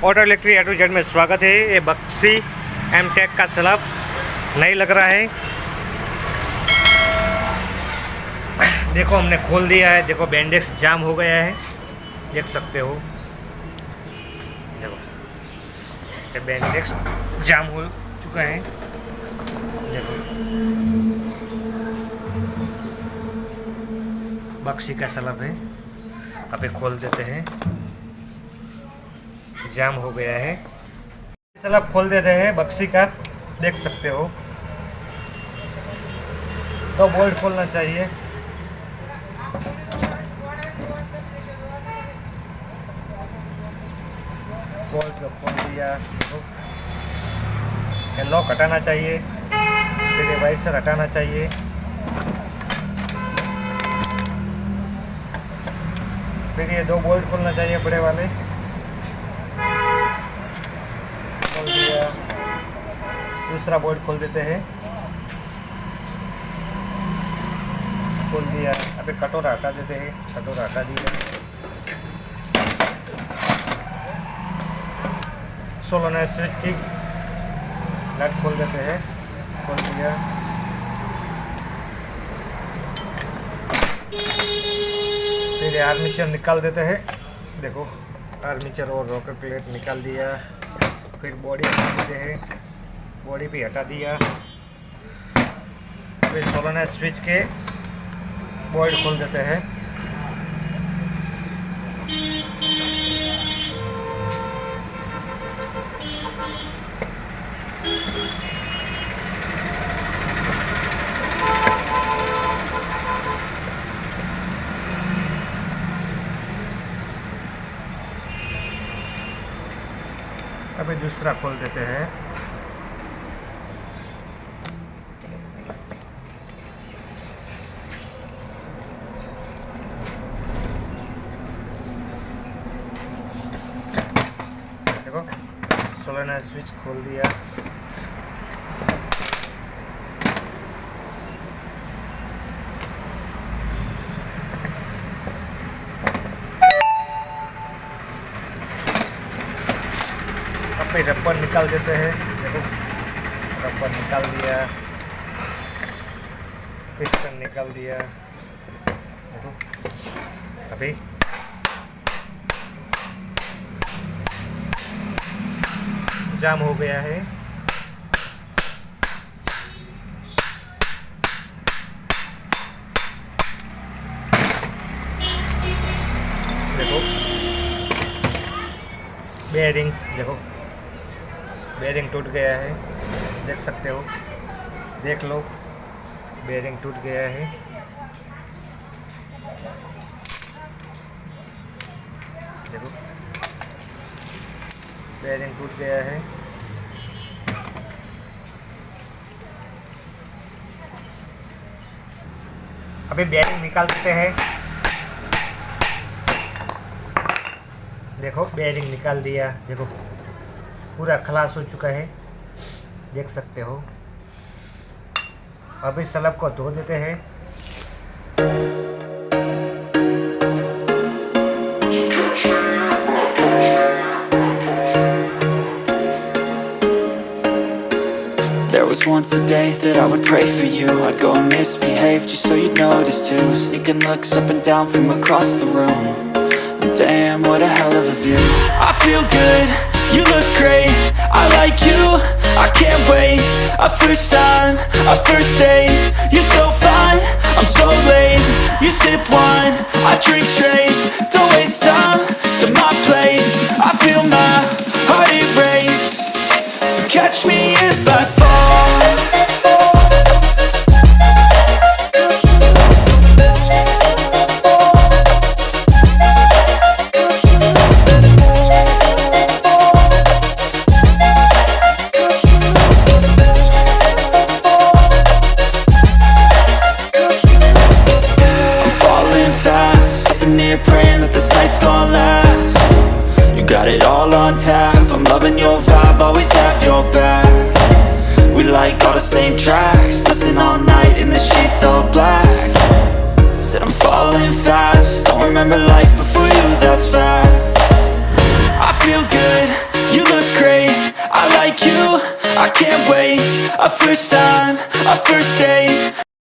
Auto electric A to Z में स्वागत है। ये बक्सी MTEC का स्लैब नहीं लग रहा है। देखो हमने खोल दिया है। देखो बैंडेक्स जाम हो गया है, देख सकते हो। देखो ये बैंडेक्स जाम हो चुका है। देखो बक्सी का स्लैब है। अभी खोल देते हैं। जाम हो गया है। स्लैब खोल देते हैं बक्सी का, देख सकते हो। तो बोल्ट खोलना चाहिए। बोल्ट को खोल दिया। लॉक हटाना चाहिए, फिर ये वाइसर हटाना चाहिए। फिर ये दो बोल्ट खोलना चाहिए बड़े वाले। खोल दिया। दूसरा बोल्ट खोल देते हैं। खोल दिया। अभी कटोरा हटा देते हैं। कटोरा हटा दिया। सोलोनॉइड स्विच की नट खोल देते हैं। खोल दिया। फिर आर्मीचर निकाल देते हैं। देखो आर्मीचर और रॉकर प्लेट निकाल दिया। फिर बॉडी हटा देते हैं। बॉडी भी हटा दिया। फिर सोलोनॉइड स्विच के बोल्ट खोल देते हैं। अभी दूसरा खोल देते हैं। देखो सोलोनॉइड स्विच खोल दिया। फिर रबर निकाल देते हैं। देखो रबर निकाल दिया। पिस्टन निकाल दिया। देखो अभी जाम हो गया है। देखो बेयरिंग, देखो बेयरिंग टूट गया है, देख सकते हो। देख लो बेयरिंग टूट गया है। देखो बेयरिंग टूट गया है। अभी बेयरिंग निकाल देते हैं। देखो बेयरिंग निकाल दिया। देखो पूरा खलास हो चुका है, देख सकते हो। अभी स्लैब को धो देते हैं। There was once a day that I would pray for you. I'd go and misbehave just so you'd notice too. Sneaking looks up and down from across the room. And damn, what a hell of a view. I feel good, you look great, I like you, I can't wait. A first time, a first date. You're so fine, I'm so late. You sip wine, I drink straight. Don't waste time to my place. I feel my heart erase. So catch me if I fall. Praying that this night's gonna last. You got it all on tap. I'm loving your vibe, always have your back. We like all the same tracks. Listen all night in the sheets all black. Said I'm falling fast. Don't remember life before you, that's fact. I feel good, like you, I can't wait. A first time, a first date.